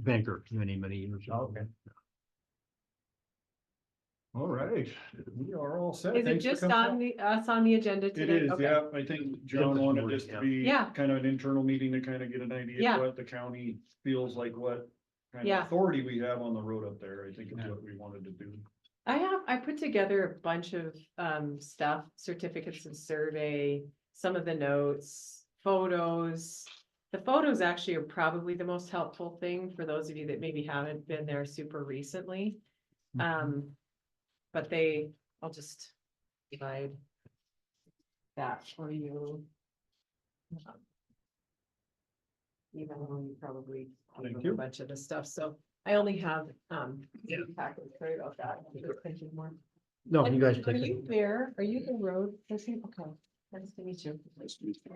banker many years ago. Okay. All right, we are all set. Is it Thanks for just coming on out. us on the agenda It today? is, Okay. yeah. I think John wanted this to be Yeah. kind of an internal meeting to kind of get an idea Yeah. of what the county feels like, what kind Yeah. of authority we have on the road up there. I think is what we wanted to do. I put together a bunch of stuff, certificates of survey, some of the notes, photos. The photos actually are probably the most helpful thing for those of you that maybe haven't been there super recently. But I'll just divide that for you. Even though you probably Thank have you. a bunch of the stuff, so I only have packets, sorry about that. I was thinking more. No, And you guys Are take you it. there? Are you the road person? Okay, nice to meet you.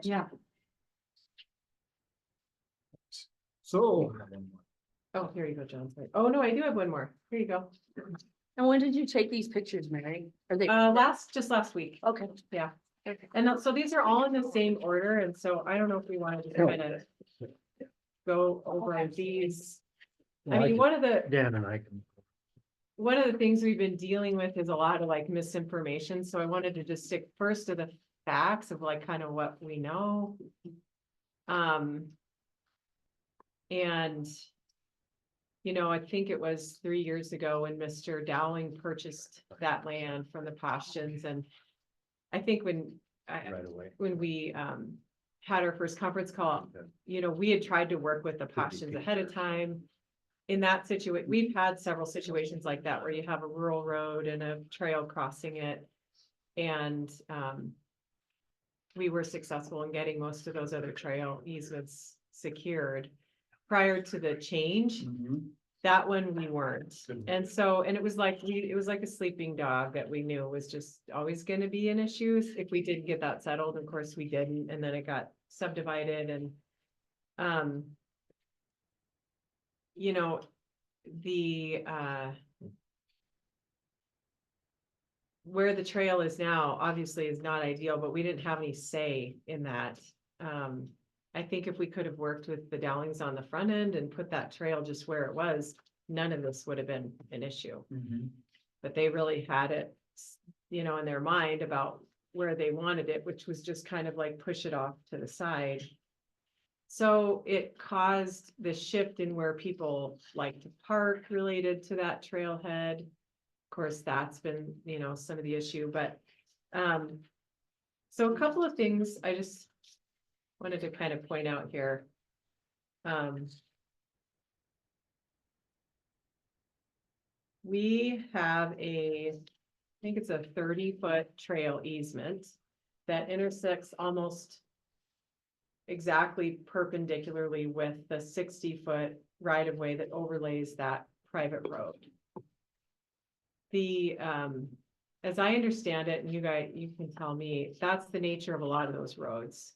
Yeah. So, Oh, here you go, John. Sorry. Oh, no, I do have one more. Here you go. And when did you take these pictures, Mary? Are they? Just last week. Okay. Yeah. And so these are all in the same order, and so I don't know if we wanted to kind of go over these. I mean, Dan and I can. one of the things we've been dealing with is a lot of like misinformation, so I wanted to just stick first to the facts of like kind of what we know. And I think it was 3 years ago when Mr. Dowling purchased that land from the Pashtuns, and I think when away. we had our first conference call, we had tried to work with the Pashtuns ahead of time. In that situation, we've had several situations like that where you have a rural road and a trail crossing it. And we were successful in getting most of those other trail easements secured prior to the change. That one we weren't. And so, and it was like a sleeping dog that we knew was just always going to be an issue if we didn't get that settled. Of course, we didn't, and then it got subdivided, and the where the trail is now obviously is not ideal, but we didn't have any say in that. I think if we could have worked with the Dowlings on the front end and put that trail just where it was, none of this would have been an issue. But they really had it, in their mind about where they wanted it, which was just kind of like push it off to the side. So it caused the shift in where people like to park related to that trailhead. Of course, that's been, some of the issue, but so a couple of things I just wanted to kind of point out here. We have I think it's a 30-foot trail easement that intersects almost exactly perpendicularly with the 60-foot right-of-way that overlays that private road. As I understand it, and you can tell me, that's the nature of a lot of those roads.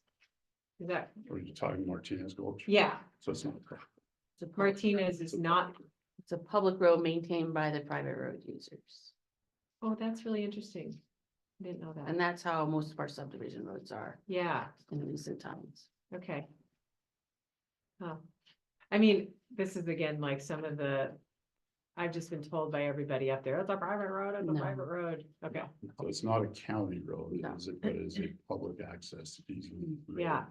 Is that? Are you talking Martinez Gulch? Yeah, So it's not. Martinez is not. It's a public road maintained by the private road users. Oh, that's really interesting. I didn't know that. And that's how most of our subdivision roads are Yeah, in recent times. okay. Huh. I mean, this is again, like some of I've just been told by everybody up there, it's a private road, it's a No. private road. Okay, So it's not a county road, No. but it is a public access easement. road, yeah,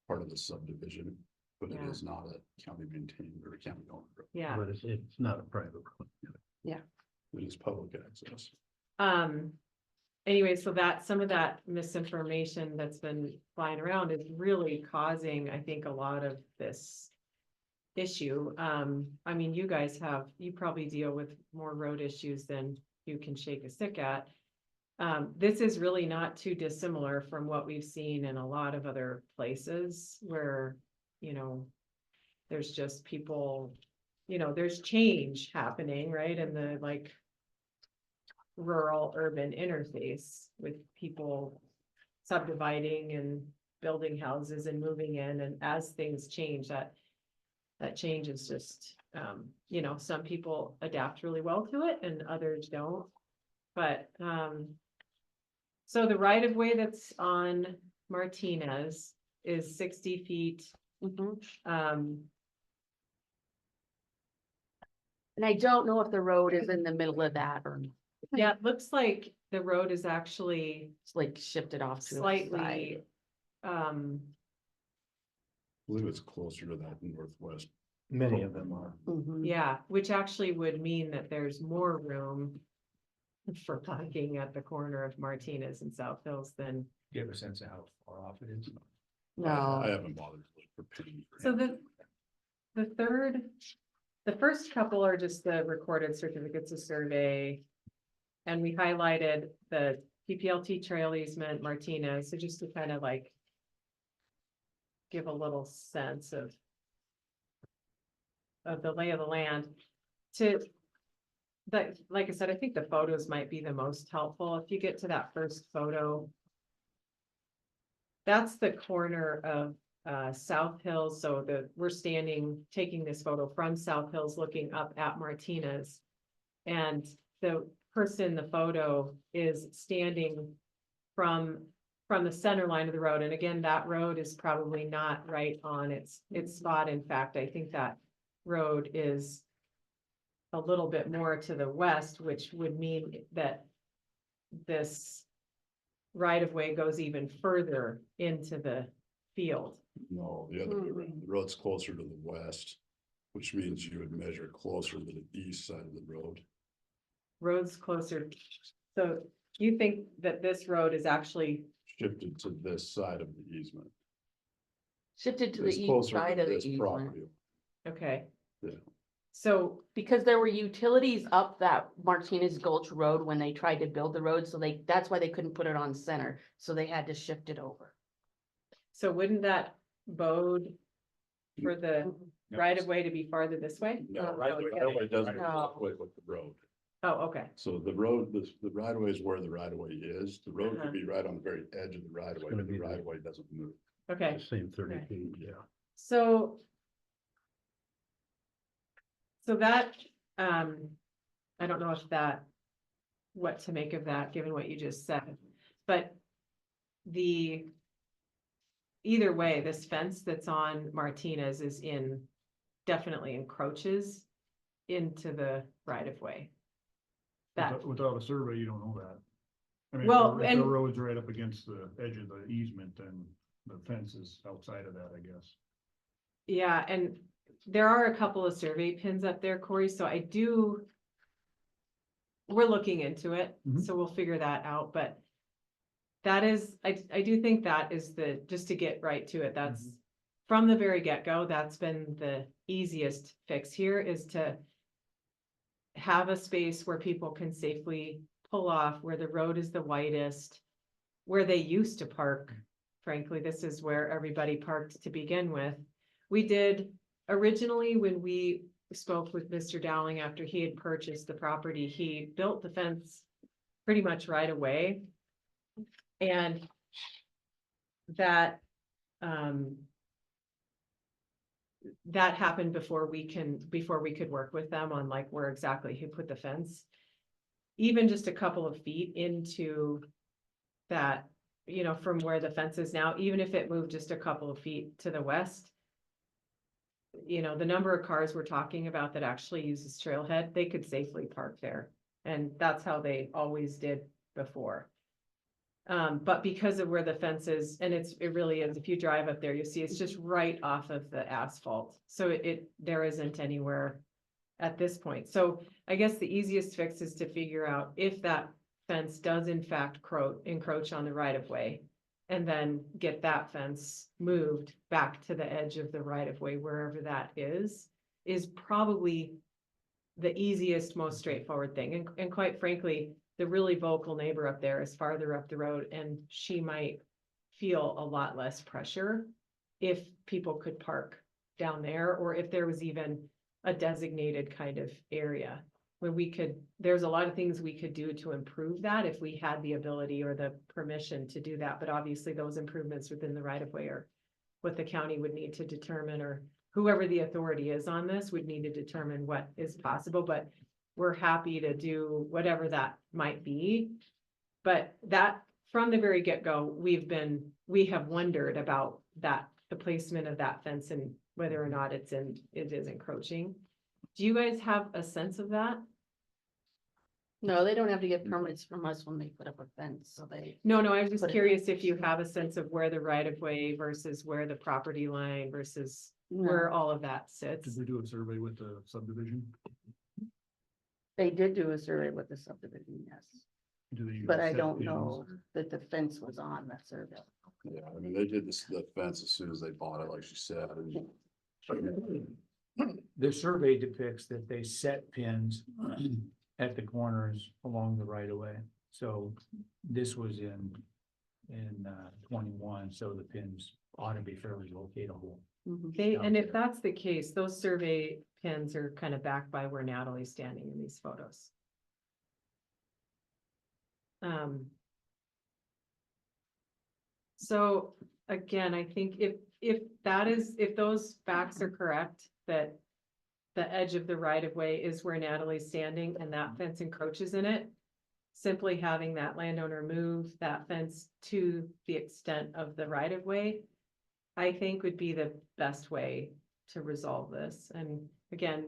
Part of the subdivision, but it Yeah. is not a county maintained or a county owned road. yeah. But it's not a private road. It is public access. Anyway, so some of that misinformation that's been flying around is really causing, I think, a lot of this issue. I mean, you probably deal with more road issues than you can shake a stick at. This is really not too dissimilar from what we've seen in a lot of other places where, there's just people, there's change happening, right? In the like rural urban interface with people subdividing and building houses and moving in. And as things change, that change is just, some people adapt really well to it and others don't. But, so the right of way that's on Martinez is 60 feet. And I don't know if the road is in the middle of that or Yeah, it looks like the road is actually it's like shifted off to the slightly, um, I believe it's closer to that northwest. Many of them are. side. Mhm. yeah, which actually would mean that there's more room for parking at the corner of Martinez and South Hills than, Do you have a sense of how far off it is? I No, haven't bothered to look for pennies. so the first couple are just the recorded certificates of survey. And we highlighted the PPLT trail easement Martinez, so just to kind of like give a little sense of the lay of the land. Like I said, I think the photos might be the most helpful. If you get to that first photo, that's the corner of South Hills. So we're taking this photo from South Hills, looking up at Martinez. And the person in the photo is standing from the center line of the road. And again, that road is probably not right on its spot. In fact, I think that road is a little bit more to the west, which would mean that this right of way goes even further into the field. No, the other way around. The road's closer to the west, which means you would measure closer to the east side of the road. Roads closer. So you think that this road is actually, Shifted to this side of the easement. shifted to the It's east closer to side of the this easement. property. okay. Yeah. So, Because there were utilities up that Martinez Gulch Road when they tried to build the road, so that's why they couldn't put it on center, so they had to shift it over. so wouldn't that bode for the Yep. right of way to be farther this way? No, Oh, right no, away, it's right away doesn't No. equate with the road. Oh, okay, So the road, the right of way is where the right of way is. The road Uh-huh. could be right on the very edge of the right of way, gonna but the be the- right of way doesn't move. okay. The same 30 Okay. feet, yeah. So. So that, I don't know if what to make of that, given what you just said, but either way, this fence that's on Martinez definitely encroaches into the right of way. That, Without a survey, you don't know that. I mean, Well, if the and- road's right up against the edge of the easement, then the fence is outside of that, I guess. yeah, and there are a couple of survey pins up there, Corey, so we're looking into it, Mhm. so we'll figure that out, but that is, I do think that is just to get right to it, that's from the very get-go, that's been the easiest fix here, is to have a space where people can safely pull off, where the road is the widest, where they used to park. Frankly, this is where everybody parked to begin with. We did originally, when we spoke with Mr. Dowling after he had purchased the property, he built the fence pretty much right away. And that, that happened before we could work with them on like where exactly he put the fence. Even just a couple of feet into that, from where the fence is now, even if it moved just a couple of feet to the west. The number of cars we're talking about that actually uses trailhead, they could safely park there. And that's how they always did before. But because of where the fence is, and it really is, if you drive up there, you'll see it's just right off of the asphalt. So there isn't anywhere at this point. So I guess the easiest fix is to figure out if that fence does in fact encroach on the right of way. And then get that fence moved back to the edge of the right of way, wherever that is probably the easiest, most straightforward thing. And quite frankly, the really vocal neighbor up there is farther up the road, and she might feel a lot less pressure if people could park down there, or if there was even a designated kind of area where there's a lot of things we could do to improve that if we had the ability or the permission to do that. But obviously those improvements within the right of way are what the county would need to determine, or whoever the authority is on this would need to determine what is possible. But we're happy to do whatever that might be. But that, from the very get-go, we have wondered about the placement of that fence and whether or not it is encroaching. Do you guys have a sense of that? No, they don't have to get permits from us when they put up a fence, so they, No, I was just Put it- curious if you have a sense of where the right of way versus where the property line versus where all of that sits. Did they do a survey with the subdivision? they did do a survey with the subdivision, yes. Do they But I set don't pins? know that the fence was on that survey. Yeah, I mean, they did this, the fence as soon as they bought it, like she said, and The survey depicts that they set pins at the corners along the right of way. So this was in 21, so the pins ought to be fairly locatable. Mhm. They, and if there. that's the case, those survey pins are kind of back by where Natalie's standing in these photos. So again, I think if that is, if those facts are correct, that the edge of the right of way is where Natalie's standing and that fence encroaches in it, simply having that landowner move that fence to the extent of the right of way, I think would be the best way to resolve this. And again,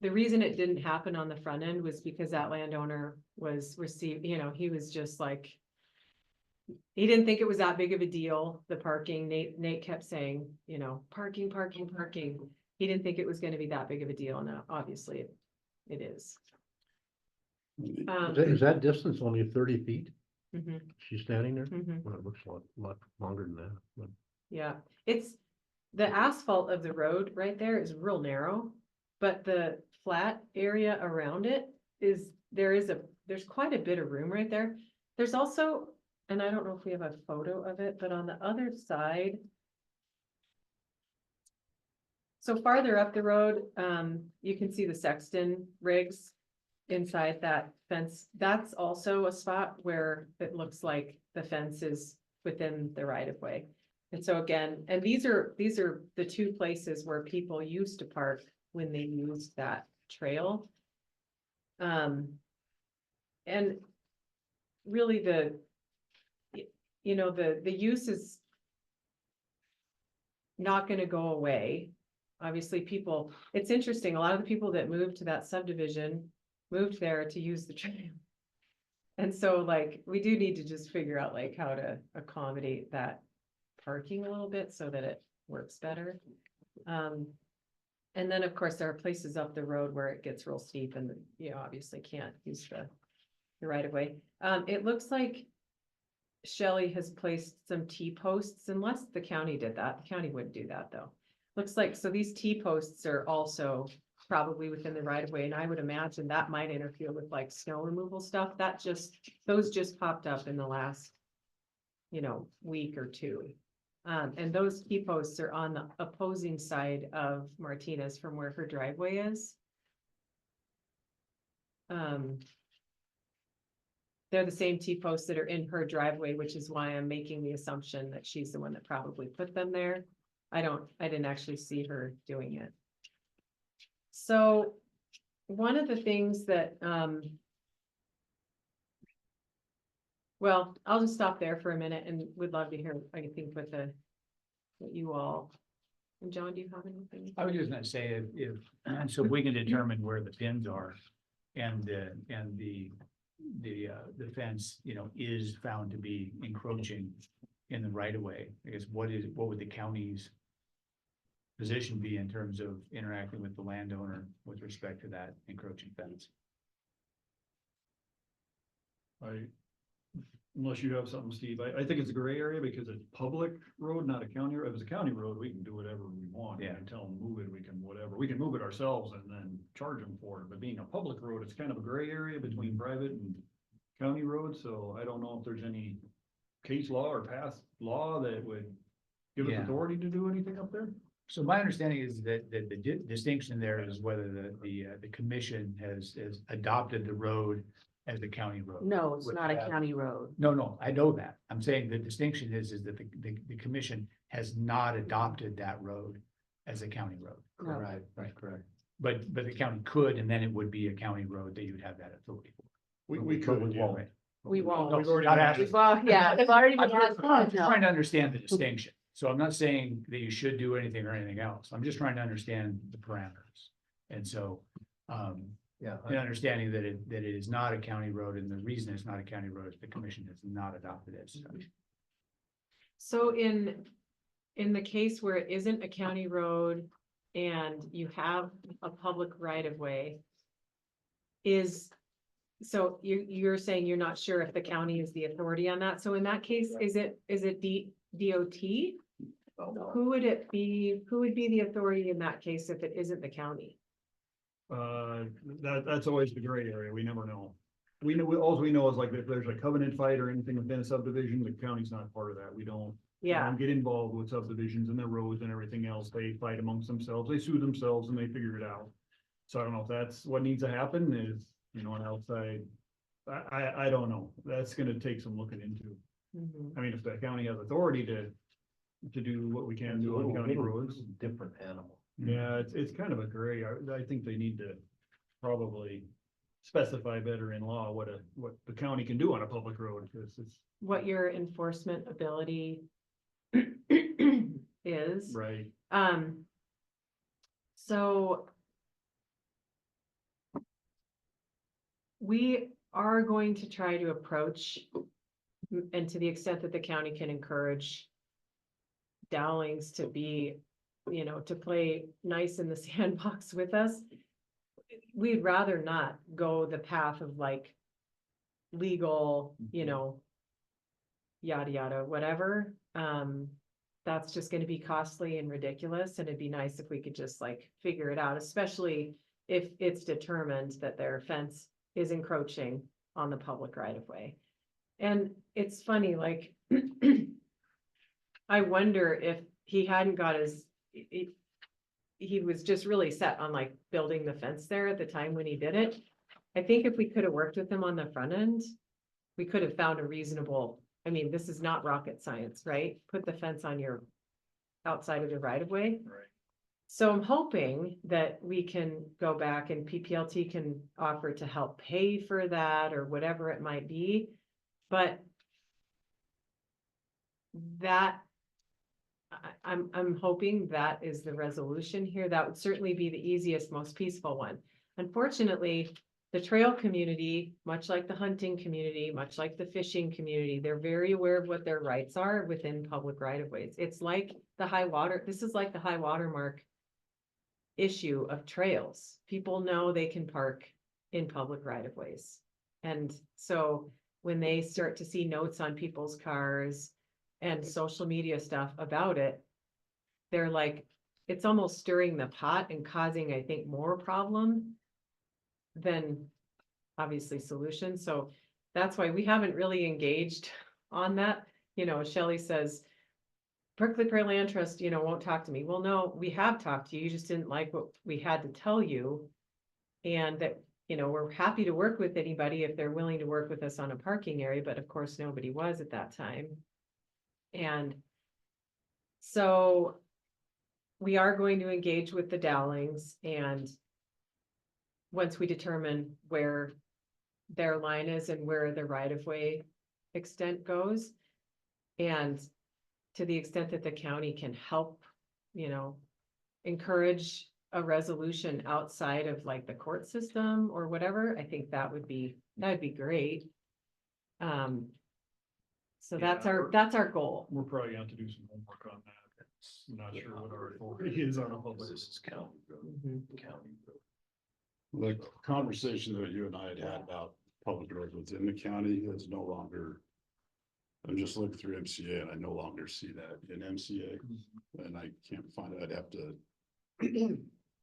the reason it didn't happen on the front end was because that landowner was received, he was just like, he didn't think it was that big of a deal, the parking. Nate kept saying, parking. He didn't think it was gonna be that big of a deal, and obviously it is. Is that distance only 30 feet? Mhm, She's standing there? mhm. Well, it looks a lot longer than that, but. Yeah, it's, the asphalt of the road right there is real narrow, but the flat area around it is, there's quite a bit of room right there. There's also, and I don't know if we have a photo of it, but on the other side. So farther up the road, you can see the Sexton rigs inside that fence. That's also a spot where it looks like the fence is within the right of way. And so again, and these are the two places where people used to park when they used that trail. And really the use is not gonna go away. Obviously, people, it's interesting, a lot of the people that moved to that subdivision moved there to use the trail. And so like, we do need to just figure out like how to accommodate that parking a little bit so that it works better. And then, of course, there are places up the road where it gets real steep and obviously can't use the right of way. It looks like Shelley has placed some T-posts, unless the county did that. The county wouldn't do that, though. Looks like, so these T-posts are also probably within the right of way, and I would imagine that might interfere with like snow removal stuff. Those just popped up in the last, week or two. And those T-posts are on the opposing side of Martinez from where her driveway is. They're the same T-posts that are in her driveway, which is why I'm making the assumption that she's the one that probably put them there. I didn't actually see her doing it. So one of the things that, well, I'll just stop there for a minute and would love to hear, I think, what you all, and John, do you have anything? I was just gonna say, so if we can determine where the pins are and the fence, is found to be encroaching in the right of way, I guess, what would the county's position be in terms of interacting with the landowner with respect to that encroaching fence? Unless you have something, Steve, I think it's a gray area because it's public road, not a county road. If it's a county road, we can do whatever we want. Yeah. And tell them move it, we can move it ourselves and then charge them for it. But being a public road, it's kind of a gray area between private and county roads, so I don't know if there's any case law or past law that would give us Yeah. authority to do anything up there. So my understanding is that the distinction there is whether the commission has adopted the road as a county road. No, it's not a county road. No, I know that. I'm saying the distinction is that the commission has not adopted that road as a county road. No. Right, correct. But the county could, and then it would be a county road that you would have that authority for. We But could, we yeah. won't. Right. We won't. We've already Not done asking. that. Well, yeah, it's already been. I'm just No. trying to understand the distinction. So I'm not saying that you should do anything or anything else. I'm just trying to understand the parameters. And so, Yeah. the understanding that it is not a county road, and the reason it's not a county road is the commission has not adopted it as such. So in the case where it isn't a county road and you have a public right of way. So you're saying you're not sure if the county is the authority on that, so in that case, is it DOT? Who would it be, who would be the authority in that case if it isn't the county? That's always the gray area. We never know. We know, all we know is like if there's a covenant fight or anything within a subdivision, the county's not part of that. We don't get involved with subdivisions and their roads and everything else. They fight amongst themselves. They sue themselves and they figure it out. So I don't know if that's what needs to happen is, an outside. I don't know. That's gonna take some looking into. Mhm. I mean, if the county has authority to do what we can do on county roads. Different animal. Yeah, it's kind of a gray. I think they need to probably specify better in law what the county can do on a public road, because it's What your enforcement ability is. right. So we are going to try to approach, and to the extent that the county can encourage Dowlings to be, to play nice in the sandbox with us. We'd rather not go the path of like legal, yada, yada, whatever. That's just gonna be costly and ridiculous, and it'd be nice if we could just like figure it out, especially if it's determined that their fence is encroaching on the public right of way. And it's funny, like, I wonder if he hadn't got he was just really set on like building the fence there at the time when he did it. I think if we could have worked with him on the front end, we could have found a reasonable, this is not rocket science, right? Put the fence on your outside of the right of way. Right. So I'm hoping that we can go back and PPLT can offer to help pay for that or whatever it might be. But that, I'm hoping that is the resolution here. That would certainly be the easiest, most peaceful one. Unfortunately, the trail community, much like the hunting community, much like the fishing community, they're very aware of what their rights are within public right of ways. It's like this is like the high water mark issue of trails. People know they can park in public right of ways. And so when they start to see notes on people's cars and social media stuff about it, they're like, it's almost stirring the pot and causing, I think, more problem than obviously solutions. So that's why we haven't really engaged on that. Shelley says, Berkeley Prairie Land Trust, won't talk to me. Well, no, we have talked to you. You just didn't like what we had to tell you. And that, we're happy to work with anybody if they're willing to work with us on a parking area, but of course, nobody was at that time. And so we are going to engage with the Dowlings, and once we determine where their line is and where the right of way extent goes, and to the extent that the county can help, encourage a resolution outside of like the court system or whatever, I think that would be great. So that's our goal. We're probably gonna have to do some homework on that. I'm not sure what our authority is on a public. This is county road. Mhm. County road. The conversation that you and I had had about public roads within the county is no longer. I'm just looking through MCA and I no longer see that in MCA, and I can't find it. I'd have to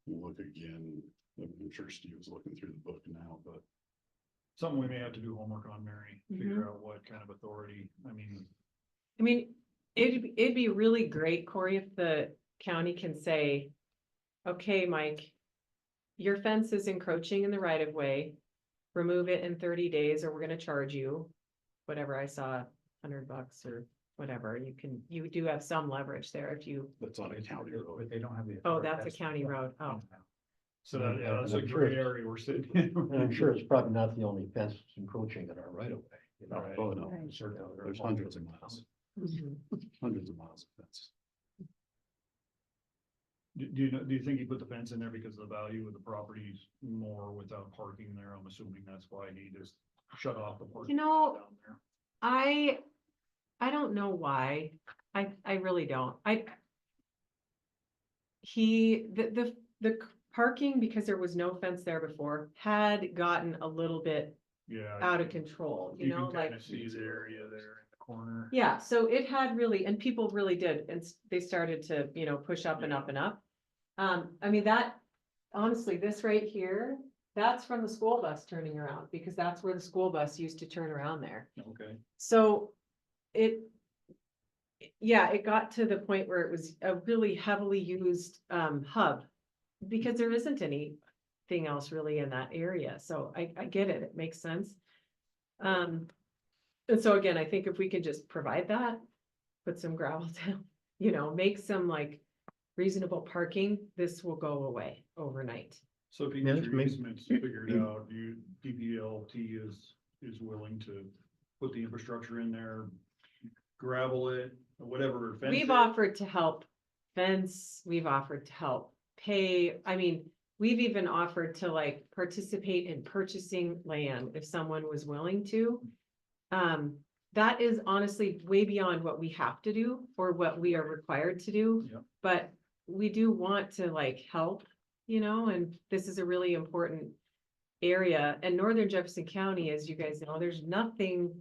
look again. I'm sure Steve was looking through the book now, but Something we may have to do homework on, Mary, figure out what kind of authority, It'd be really great, Corey, if the county can say, okay, Mike, your fence is encroaching in the right of way, remove it in 30 days, or we're gonna charge you whatever. I saw $100 or whatever. You do have some leverage there if you, that's on a county road. But they don't have the. oh, that's a county road. Oh, so that's I'm a sure gray it's- area we're sitting in. And I'm sure it's probably not the only fence that's encroaching in our right of way. Right. Oh, no, Right. there's hundreds of miles, mhm. hundreds of miles of fence. Do do you think he put the fence in there because the value of the property's more without parking there? I'm assuming that's why he just shut off the parking. You know, down there. I don't know why. I really don't. The parking, because there was no fence there before, had gotten a little bit Yeah. out of control, you know, can like. kinda see the area there in the corner. Yeah, so it had really, and people really did, and they started to, push up and Yeah. up and up. I mean, that, honestly, this right here, that's from the school bus turning around, because that's where the school bus used to turn around there. Okay. So it got to the point where it was a really heavily used hub. Because there isn't anything else really in that area, so I get it, it makes sense. And so again, I think if we could just provide that, put some gravel down, make some like reasonable parking, this will go away overnight. So if you Yeah, get that's your me. easements figured out, PPLT is willing to put the infrastructure in there, gravel it, whatever. fence We've it. offered to help fence, we've offered to help pay, I mean, we've even offered to like participate in purchasing land if someone was willing to. That is honestly way beyond what we have to do or what we are required to do. Yep. But we do want to like help, and this is a really important area. And Northern Jefferson County, as you guys know, there's nothing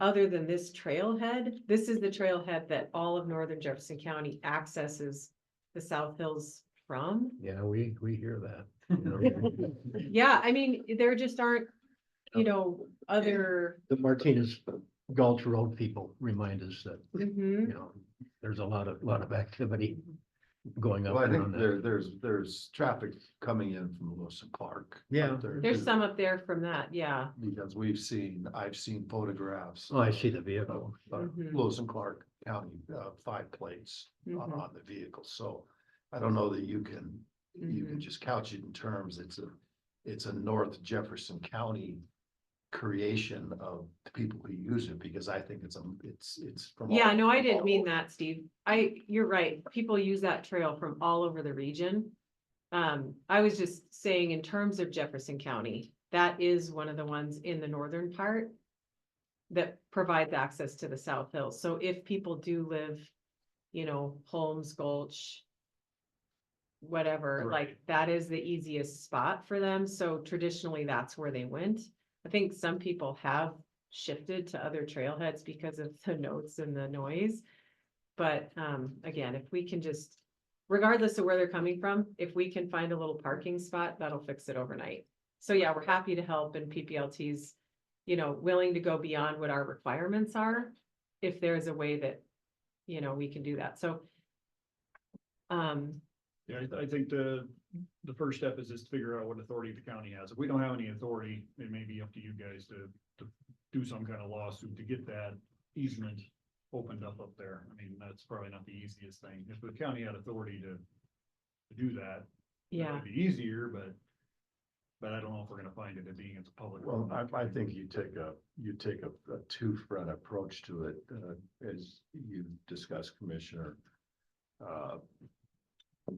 other than this trailhead. This is the trailhead that all of Northern Jefferson County accesses the South Hills from. Yeah, we hear that. you know. Yeah, I mean, there just aren't, other. The Martinez Gulch Road people remind us that, Mhm. there's a lot of activity going up Well, I and think on that. there's traffic coming in from Lewis and Clark. Yeah. up there, There's too, some up there from that, yeah. Because I've seen photographs. Oh, I see the vehicle. Mhm. Lewis and Clark County, 5 plates Mhm. on the vehicle, so I don't know that you can Mhm. just couch it in terms, it's a North Jefferson County creation of the people who use it, because I think it's from. Yeah, all- no, I from didn't all mean over. that, Steve. You're right. People use that trail from all over the region. I was just saying in terms of Jefferson County, that is one of the ones in the northern part that provides access to the South Hills. So if people do live, Holmes Gulch, whatever, Right. like that is the easiest spot for them. So traditionally, that's where they went. I think some people have shifted to other trailheads because of the notes and the noise. But again, if we can just, regardless of where they're coming from, if we can find a little parking spot, that'll fix it overnight. So yeah, we're happy to help, and PPLT's, willing to go beyond what our requirements are. If there's a way that, we can do that. So. Yeah, I think the first step is just to figure out what authority the county has. If we don't have any authority, it may be up to you guys to do some kind of lawsuit to get that easement opened up there. I mean, that's probably not the easiest thing. If the county had authority to do that, Yeah, it'd be easier, but I don't know if we're gonna find it being it's a public. Well, road. I think you take a two-front approach to it, as you discussed, Commissioner.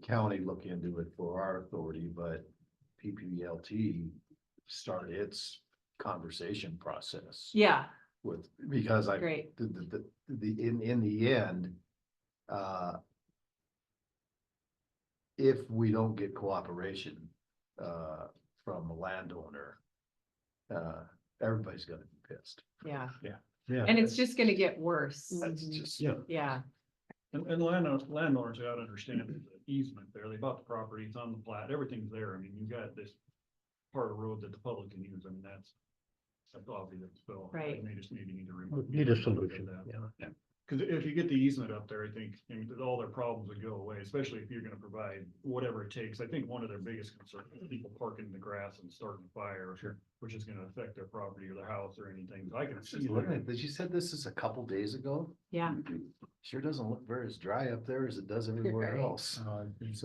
County look into it for our authority, but PPLT start its conversation process yeah, with, because great. in the end, if we don't get cooperation, from a landowner, everybody's gonna be pissed. Yeah, Yeah. and it's just gonna get worse. That's just. Yeah. Yeah, And landlords gotta understand the easement there. They bought the property, it's on the plat, everything's there. I mean, you got this part of road that the public can use. I mean, that's obvious, so. Right. They just need to remove. Need a solution, that. yeah. Cause if you get the easement up there, I think, all their problems would go away, especially if you're gonna provide whatever it takes. I think one of their biggest concerns is people parking in the grass and starting a fire. Sure. Which is gonna affect their property or their house or anything. So I can see Just looking that. at this, you said this is a couple days ago? yeah. Sure doesn't look very as dry up there as it does everywhere Right. else. It's,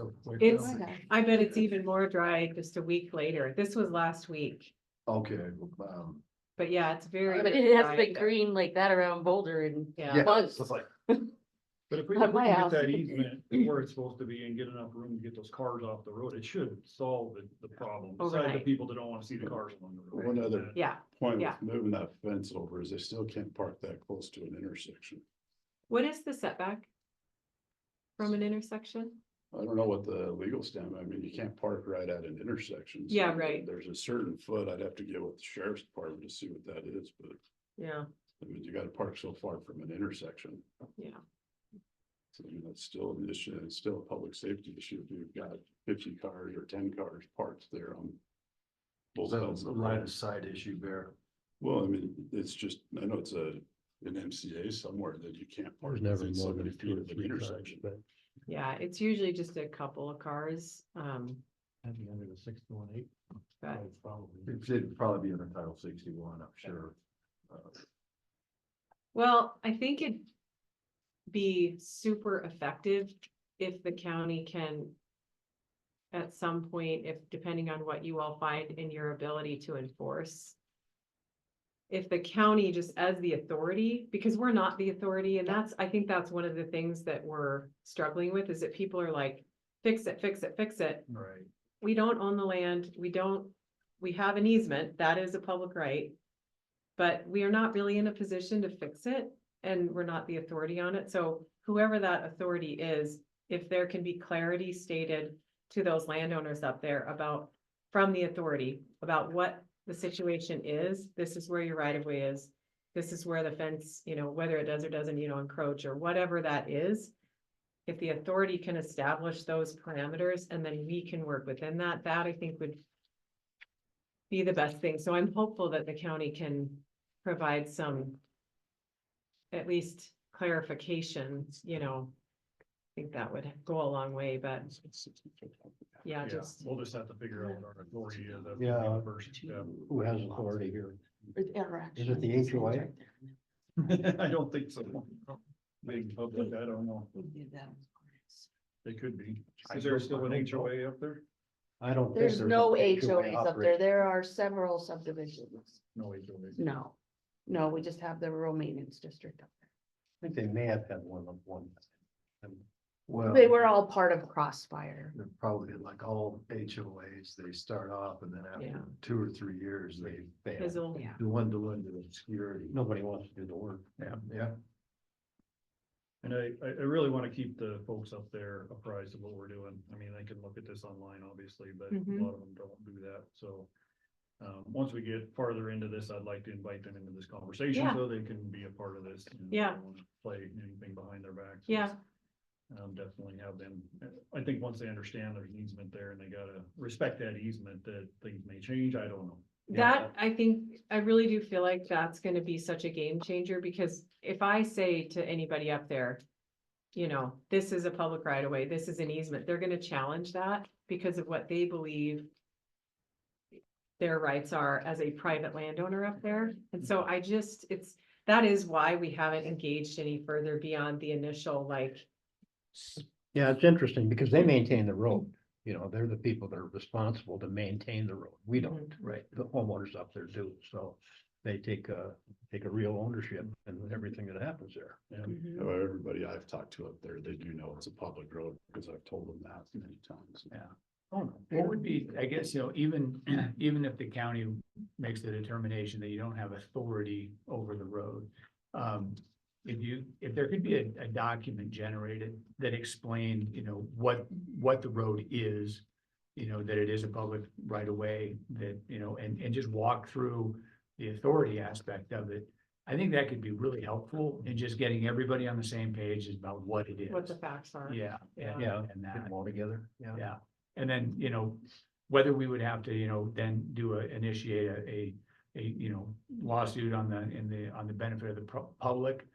I bet it's even more dry just a week later. This was last week. Okay, But yeah, it's very. But very it has dry been up there. green like that around Boulder and Yeah. yeah, months. it's like, But if we At if we my can house. get that easement where it's supposed to be and get enough room to get those cars off the road, it should solve the problem. Besides the Overnight. people that don't wanna see the cars along the road. One other Yeah, point Yeah. with moving that fence over is they still can't park that close to an intersection. what is the setback? From an intersection? I don't know what the legal stand, I mean, you can't park right at an intersection. so Yeah, right. There's a certain foot, I'd have to get with the sheriff's department to see what that is, but Yeah, I mean, you gotta park so far from an intersection. yeah, So, I mean, that's still an issue, it's still a public safety issue if you've got 50 cars or 10 cars parked there on. both So sides it's a of the line road. of sight issue there. Well, I mean, it's just, I know it's an MCA somewhere that you can't park There's never within so more many than feet two or of an three cars, intersection. but yeah, it's usually just a couple of cars, I'd be under the 618. but Probably. It'd probably be under Title 61, I'm sure. well, I think it'd be super effective if the county can at some point, if depending on what you all find in your ability to enforce. If the county just as the authority, because we're not the authority, and I think that's one of the things that we're struggling with, is that people are like, fix it, fix it, fix it. Right. We don't own the land, we have an easement, that is a public right. But we are not really in a position to fix it, and we're not the authority on it, so whoever that authority is, if there can be clarity stated to those landowners up there about, from the authority, about what the situation is, this is where your right of way is. This is where the fence, whether it does or doesn't, encroach or whatever that is. If the authority can establish those parameters and then we can work within that, that I think would be the best thing. So I'm hopeful that the county can provide some at least clarification, I think that would go a long way, but yeah, Yeah, just, we'll just have to figure out what our authority is. That would be Yeah. the first step. Who has authority here? Interaction. Is it the HOA? I don't think so. Big public, I don't know. They could be. Is there still an HOA up there? I don't think There's no an HOAs up there. operating. There are several subdivisions. No HOA. No, we just have the rural maintenance district up I think they may have had one of one. Well, there. They were all part of Crossfire. they're probably like all HOAs, they start off and then Yeah. after 2 or 3 years, they fail. fizzle. Yeah. Dwindle into obscurity. Nobody wants to do the work. Yeah. And I really want to keep the folks up there apprised of what we're doing. I mean, they can look at this online, obviously, but a Mhm. lot of them don't do that, so. Once we get farther into this, I'd like to invite them into this conversation Yeah. so they can be a part of this. and Yeah. don't wanna Play anything behind their backs. Yeah. Definitely have them, I think once they understand there's an easement there and they gotta respect that easement, that things may change, I don't know. That, I think, I really do feel like that's gonna be such a game changer, because if I say to anybody up there, this is a public right of way, this is an easement, they're gonna challenge that because of what they believe their rights are as a private landowner up there. And so that is why we haven't engaged any further beyond the initial, Yeah, it's interesting because they maintain the road. They're the people that are responsible to maintain the road. We don't, right? The homeowners up there do. So they take a real ownership in everything that happens there. Mhm. Everybody I've talked to up there, they do know it's a public road because I've told them that many times. Yeah. What would be, I guess, even if the county makes the determination that you don't have authority over the road. If there could be a document generated that explained, what the road is. That it is a public right of way, that, and just walk through the authority aspect of it. I think that could be really helpful in just getting everybody on the same page about what it is. What the facts are. Yeah, and Yeah. and Get that. them all together. Yeah. Yeah, and then, whether we would have to, then initiate a lawsuit on the benefit of the public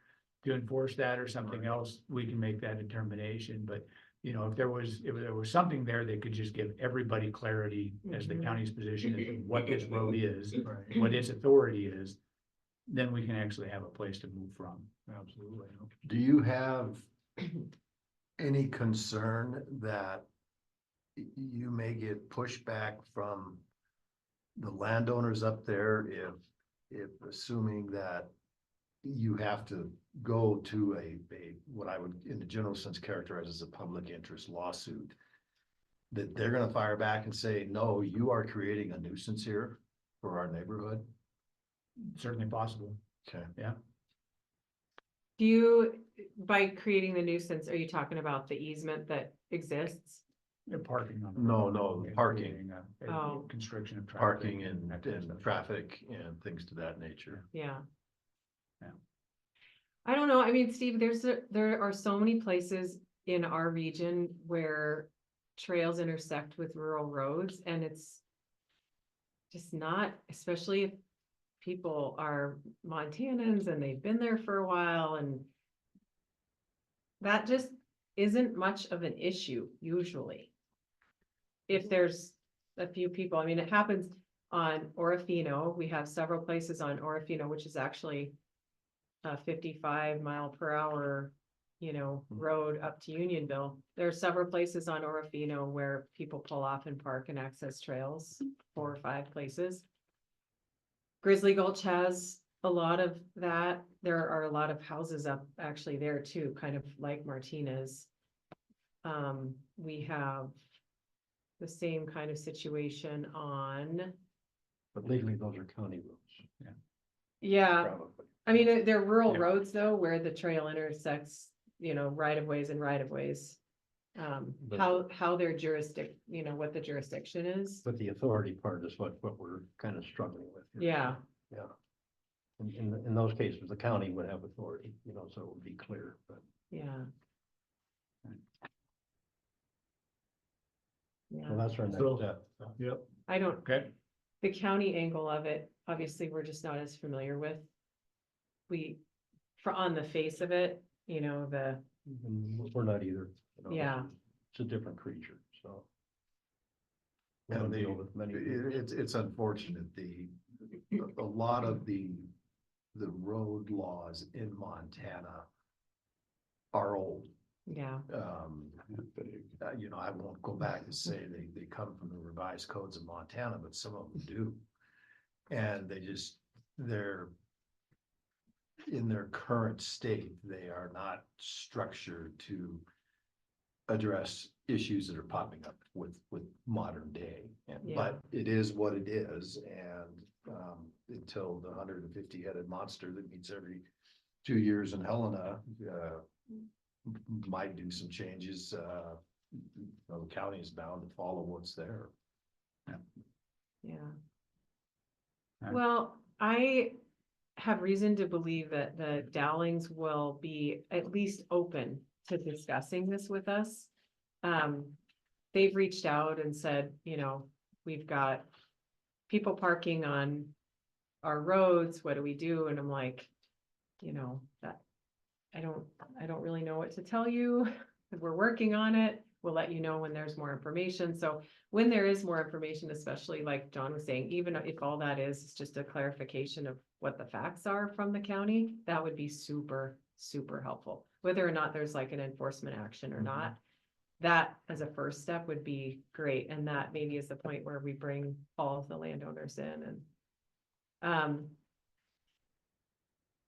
to enforce that or something else, we can make that determination, but, if there was something there that could just give everybody clarity as the Mhm. county's position is what this road is, Right. what its authority is, then we can actually have a place to move from. Absolutely. Do you have any concern that you may get pushback from the landowners up there if assuming that you have to go to what I would, in the general sense, characterize as a public interest lawsuit. That they're gonna fire back and say, no, you are creating a nuisance here for our neighborhood. Certainly possible. Okay. Do you, by creating the nuisance, are you talking about the easement that exists? They're parking on. the No, road no, and parking. creating a Oh. Constriction of traffic. Parking and, that kind of and stuff. traffic and things to that nature. Yeah. Yeah. I don't know, I mean, Steve, there are so many places in our region where trails intersect with rural roads, and it's just not, especially if people are Montanans and they've been there for a while, and that just isn't much of an issue usually. If there's a few people, I mean, it happens on Orofino, we have several places on Orofino, which is actually a 55 mph, road up to Unionville. There are several places on Orofino where people pull off and park and access trails, 4 or 5 places. Grizzly Gulch has a lot of that. There are a lot of houses up actually there too, kind of like Martinez. We have the same kind of situation on, But legally, those are county roads. yeah, Probably. I mean, they're rural Yeah. roads though, where the trail intersects, right of ways and right of ways. But- How their what the jurisdiction is. But the authority part is what we're kind of struggling with. here. Yeah. Yeah. In those cases, the county would have authority, so it would be clear, but. Yeah. Well, Yeah, that's our next So- step. Yep. I don't, Okay, the county angle of it, obviously, we're just not as familiar with. On the face of it, And we're not either. Yeah. It's a different creature, so. We And don't the, deal with many. it's unfortunate, a lot of the road laws in Montana are old. yeah, I won't go back and say they come from the revised codes of Montana, but some of them do. And they're in their current state, they are not structured to address issues that are popping up with modern day. But it is what it is, and until the 150-headed monster that meets every 2 years in Helena might do some changes, the county is bound to follow what's there. yeah. Right. Well, I have reason to believe that the Dowlings will be at least open to discussing this with us. They've reached out and said, we've got people parking on our roads, what do we do? And I'm like, that, I don't really know what to tell you. We're working on it. We'll let you know when there's more information. So when there is more information, especially like John was saying, even if all that is just a clarification of what the facts are from the county, that would be super, super helpful. Whether or not there's like an enforcement action or not, that as a first step would be great. And that maybe is the point where we bring all of the landowners in and,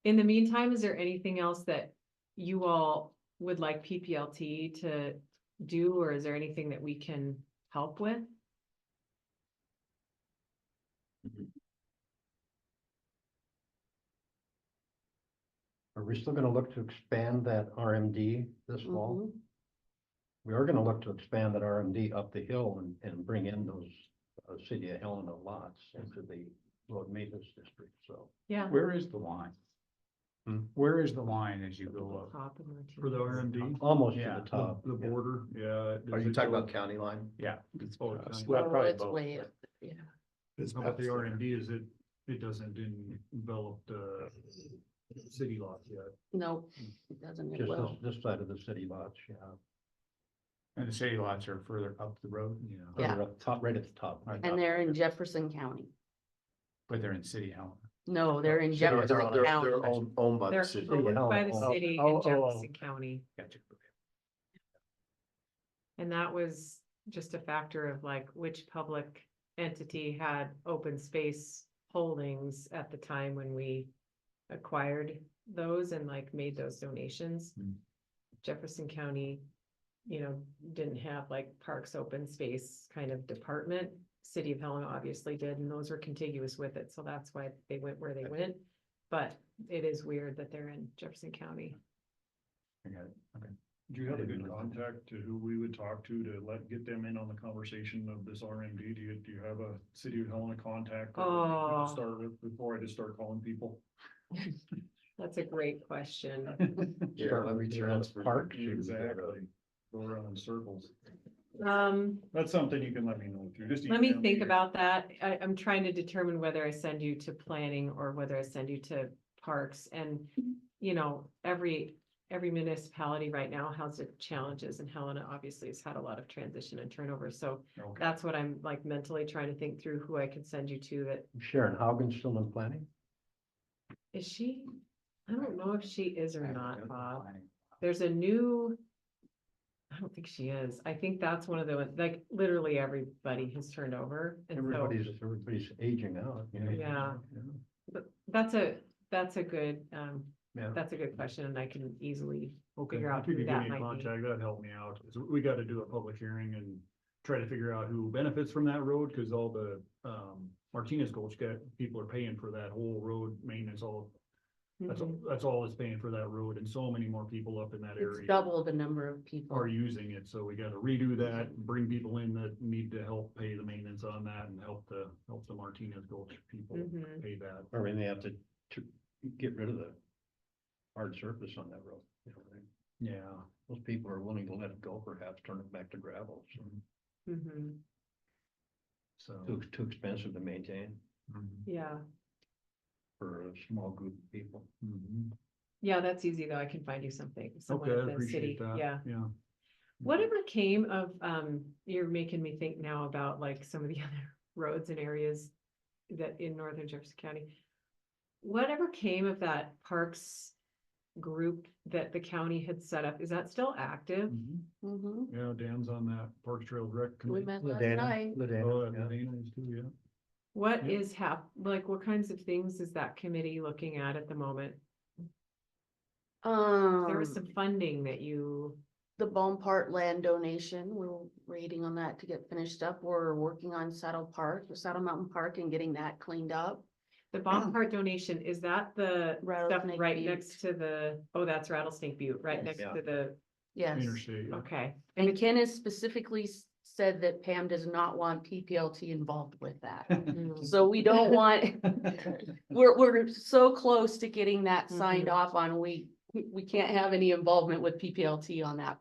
in the meantime, is there anything else that you all would like PPLT to do, or is there anything that we can help with? Are we still gonna look to expand that RMD this fall? Mhm. We are gonna look to expand that RMD up the hill and bring in those city of Helena lots into the road maintenance district, so. Yeah. where is the line? Hmm? Where is the line as you go up? Top of Martinez. For the RMD, Almost to Yeah, the top. the yeah. border, yeah. Are you talking about county line? Yeah. Oh, Well, Oh, probably it's both, way but- up, yeah. It's How about the past RMD, is it doesn't envelop the city lots yet? No, it doesn't, it Just will. this side of the city lots, yeah. And the city lots are further up the road, Yeah. Further up top, right at the top. Right. And they're in Jefferson County. but they're in city Helena. No, they're in They're Jefferson County. owned by They're the city. owned by the Oh, city oh, in oh, Jefferson County. Gotcha. And that was just a factor of like which public entity had open space holdings at the time when we acquired those and like made those donations. Hmm. Jefferson County, didn't have like parks, open space kind of department. City of Helena obviously did, and those were contiguous with it, so that's why they went where they went. But it is weird that they're in Jefferson County. I got it. Okay. Do you have a good contact to who we would talk to get them in on the conversation of this RMD? Do you have a City of Helena contact? that we Oh. could start with before I just start calling people? That's a great question. Start with the parks. Exactly. Go around in circles. Um, That's something you can let me know through. Just let me email think about that. I'm trying to determine whether I send you to planning or whether I send you to parks. And, every municipality right now has its challenges, and Helena obviously has had a lot of transition and turnover. So Okay. that's what I'm like mentally trying to think through who I could send you to. That Sharon Haugen's still in planning? is she? I don't know if she is or not, Bob. There's a new. I don't think she is. I think that's one of the, like, literally everybody has turned over. And so Everybody's aging out, Yeah. but that's a good, Yeah. that's a good question, and I can easily Okay, figure out if you who could give that me a might be. contact, that'd help me out. 'Cause we gotta do a public hearing and try to figure out who benefits from that road, cause all the, Martinez Gulch people are paying for that whole road maintenance, Mhm. that's all it's paying for that road, and so many more people up in that It's area double the number of people. are using it, so we gotta redo that, bring people in that need to help pay the maintenance on that and help the Martinez Gulch people Mhm. pay that. Or we may have to get rid of the hard surface on that road. Right? Yeah. Most people are willing to let it go, perhaps turn it back to gravel, so Mhm. So. too expensive to maintain Yeah, for a small group of people. Mhm. yeah, that's easy though. I can find you something, someone Okay, I in the appreciate city, that. yeah. Yeah. Whatever came of, you're making me think now about like some of the other roads and areas that in northern Jefferson County. Whatever came of that parks group that the county had set up, is that still active? Mhm. Mhm. Yeah, Dan's on that Park Trail Rec We Committee. met last Ladana, night. Ladana, Oh, yeah. and Dana is too, yeah. What Yeah. is like, what kinds of things is that committee looking at the moment? There was some funding that you, The Bompart land donation, we're waiting on that to get finished up. We're working on Saddle Mountain Park and getting that cleaned up. the bomb part donation, is that the stuff Rattlesnake right Butte. next to that's Rattlesnake Butte, right Yes. next Yeah. to the, Yes. Interstate, yeah. okay. And Ken has specifically said that Pam does not want PPLT involved with that. Mm. So we don't want, we're so close to getting that signed Mhm. off on. We can't have any involvement with PPLT on that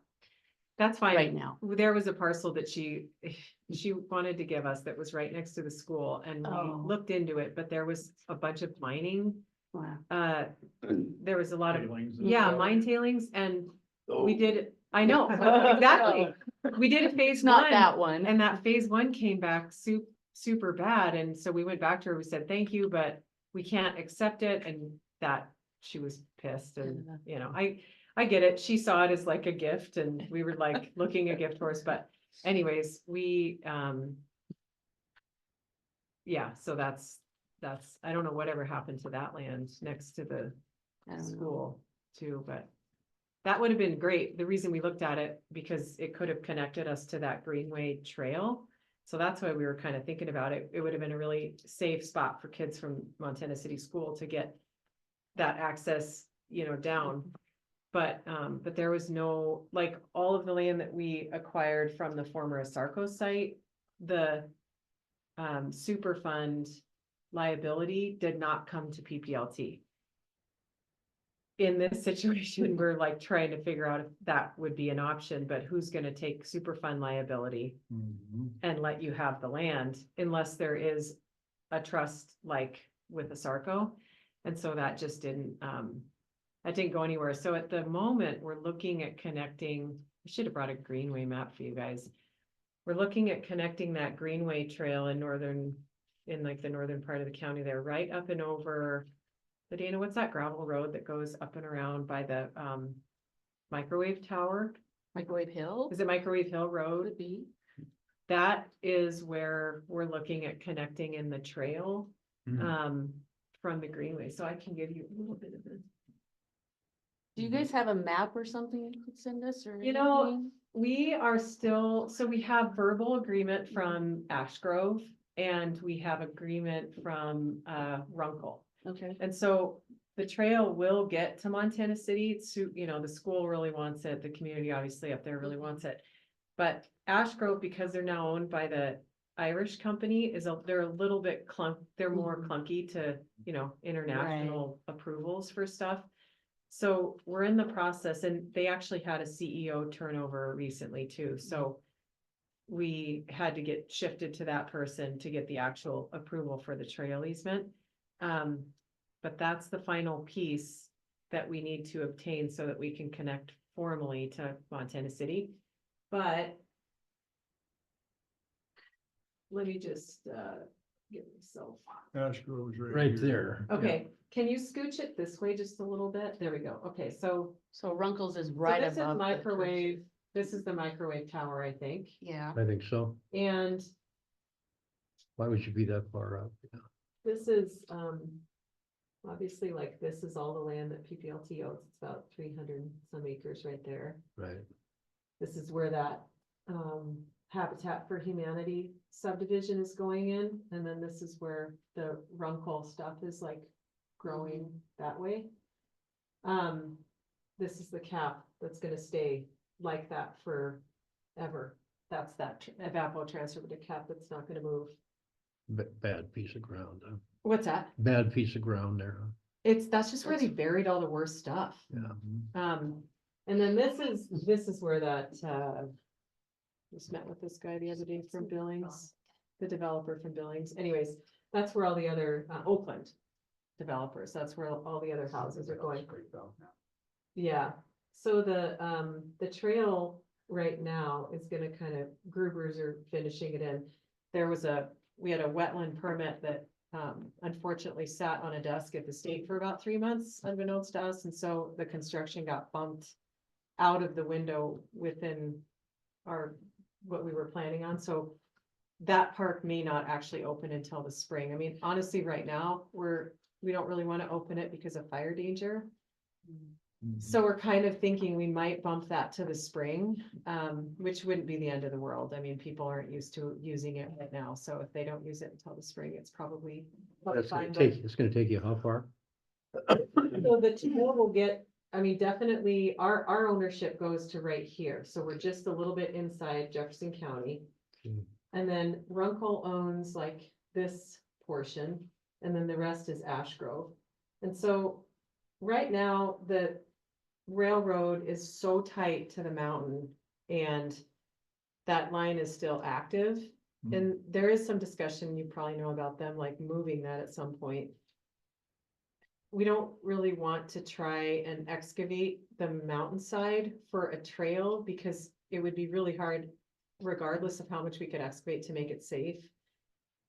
That's fine. right now. There was a parcel that she wanted to give us that was right next to the school, and we Oh. looked into it, but there was a bunch of mining. Wow. There was a lot of, Tailings and yeah, stuff. mine tailings, and Oh. we did, I know, exactly. We did a phase It's not one, that one. and that phase one came back super bad, and so we went back to her, we said, thank you, but we can't accept it, and that, she was pissed, and, I get it, she saw it as like a gift, and we were like looking a gift horse, but anyways, we, yeah, so that's, I don't know whatever happened to that land next to the I don't know. school too, but that would have been great. The reason we looked at it, because it could have connected us to that Greenway trail. So that's why we were kind of thinking about it. It would have been a really safe spot for kids from Montana City School to get that access, down. But there was no, like, all of the land that we acquired from the former Asarco site, the super fund liability did not come to PPLT. In this situation, we're like trying to figure out if that would be an option, but who's gonna take super fund liability Mhm. and let you have the land unless there is a trust like with Asarco? And so that just didn't go anywhere. So at the moment, we're looking at connecting, I should have brought a Greenway map for you guys. We're looking at connecting that Greenway trail in like the northern part of the county there, right up and over. Dana, what's that gravel road that goes up and around by the microwave tower? Microwave Hill Is it Microwave Hill Road? would be. That is where we're looking at connecting in the trail Mhm. from the Greenway. So I can give you a little bit of this. Do you guys have a map or something you could send us or? You know, anything? we are still, so we have verbal agreement from Ash Grove and we have agreement from Runkle. Okay, And so the trail will get to Montana City. You know, the school really wants it. The community obviously up there really wants it. But Ash Grove, because they're now owned by the Irish company, they're a little bit they're more clunky to, you know, international approvals for stuff. So we're in the process and they actually had a CEO turnover recently too, so we had to get shifted to that person to get the actual approval for the trail easement. But that's the final piece that we need to obtain so that we can connect formally to Montana City. But let me just get myself. Ash Grove's Right here. there. Okay, can you scooch it this way just a little bit? There we go. Okay, so so Runkles is so right this is above. the microwave, this is the microwave tower, I think, Yeah, I think so. and Why would you be that far out? this is, obviously, like, this is all the land that PPLT owns, it's about 300 some acres right there. Right. This is where that, Habitat for Humanity subdivision is going in, and then this is where the Runkle stuff is like growing that way. This is the cap that's gonna stay like that forever. That's that evapotranspirative cap that's not gonna move. Bad piece of ground, huh? What's that? Bad piece of ground there, huh? That's just where they buried all the worst stuff. Yeah. And then this is where that, just met with this guy the other day from Billings, the developer from Billings. Anyways, that's where all the other, Oakland developers, that's where all the other houses are going. Yeah, so the trail right now is gonna kind of, Grubers are finishing it in. We had a wetland permit that unfortunately sat on a desk at the state for about 3 months unbeknownst to us, and so the construction got bumped out of the window within what we were planning on, so that park may not actually open until the spring. I mean, honestly, right now, we don't really want to open it because of fire danger. So we're kind of thinking we might bump that to the spring, which wouldn't be the end of the world. I mean, people aren't used to using it right now, so if they don't use it until the spring, it's probably That's fine. gonna it's gonna take you how far? So the trail will get, I mean, definitely, our ownership goes to right here, so we're just a little bit inside Jefferson County. Mm. And then Runkle owns like this portion, and then the rest is Ash Grove. And so, right now, the railroad is so tight to the mountain, and that line is still active. Mm. And there is some discussion, you probably know about them, like moving that at some point. We don't really want to try and excavate the mountainside for a trail because it would be really hard regardless of how much we could excavate to make it safe.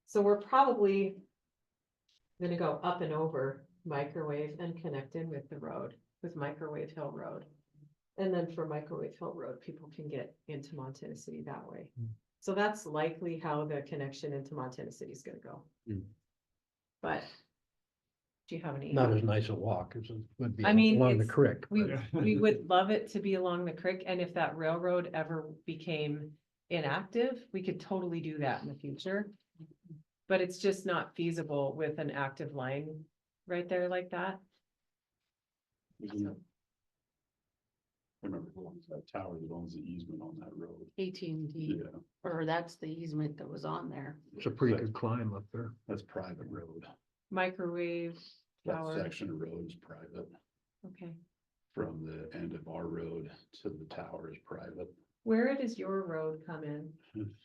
So we're probably gonna go up and over Microwave and connect in with the road, with Microwave Hill Road. And then from Microwave Hill Road, people can get into Montana City that way. Hmm. So that's likely how the connection into Montana City is gonna go. Hmm. But do you have any? Not as nice a walk as it would be I mean, along the it's- creek. We, Yeah. we would love it to be along the creek, and if that railroad ever became inactive, we could totally do that in the future. But it's just not feasible with an active line right there like that. I remember who owns that tower that owns the easement on that road. AT&T, Yeah, or that's the easement that was on there. It's a pretty good climb up there. that's private road. Microwave That tower, section of road is private. okay. From the end of our road to the tower is private. Where does your road come in?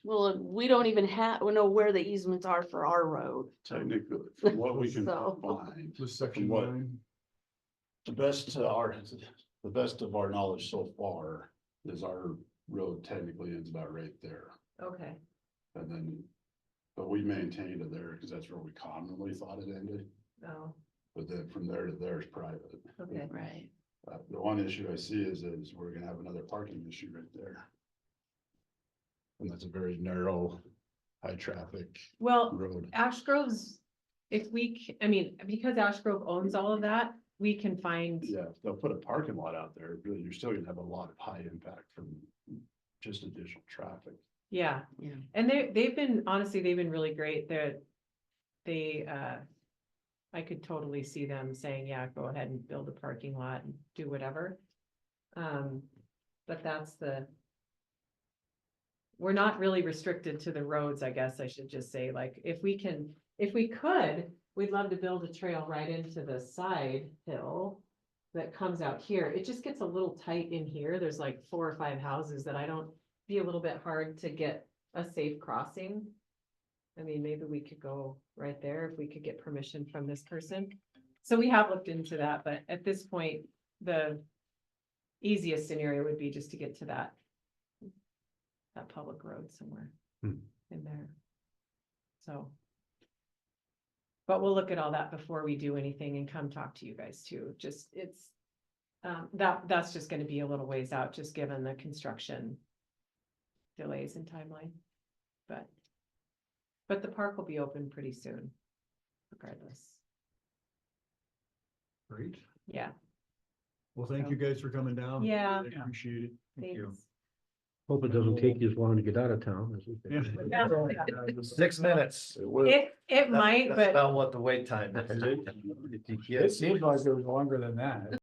Well, we don't even we know where the easements are for our road. Technically, from what we can So- find, The section From what- line. the best of our knowledge so far is our road technically ends about right there. Okay, And then, but we maintained it there because that's where we commonly thought it ended. oh, But then from there to there is private. okay. Right. The one issue I see is we're gonna have another parking issue right there. And that's a very narrow, high traffic Well, road. Ash Grove's, I mean, because Ash Grove owns all of that, we can find, Yeah, if they'll put a parking lot out there, really, you're still gonna have a lot of high impact from just additional traffic. yeah. Yeah. And they've been, honestly, they've been really great. I could totally see them saying, yeah, go ahead and build a parking lot and do whatever. But we're not really restricted to the roads, I guess I should just say, like, if we could, we'd love to build a trail right into the side hill that comes out here. It just gets a little tight in here. There's like 4 or 5 houses that be a little bit hard to get a safe crossing. I mean, maybe we could go right there if we could get permission from this person. So we have looked into that, but at this point, the easiest scenario would be just to get to that public road somewhere Hmm. in there. So. But we'll look at all that before we do anything and come talk to you guys too. Just, that's just gonna be a little ways out, just given the construction delays and timeline. But the park will be open pretty soon, regardless. Great. Yeah, Well, thank you guys for coming down. Yeah. Really Appreciate it. Thank you. thanks. Hope it doesn't take you as long to get out of town as it did. Yeah. 6 minutes. It will. It might, That's but about what the wait time is. It- If you It seems like it was longer than that.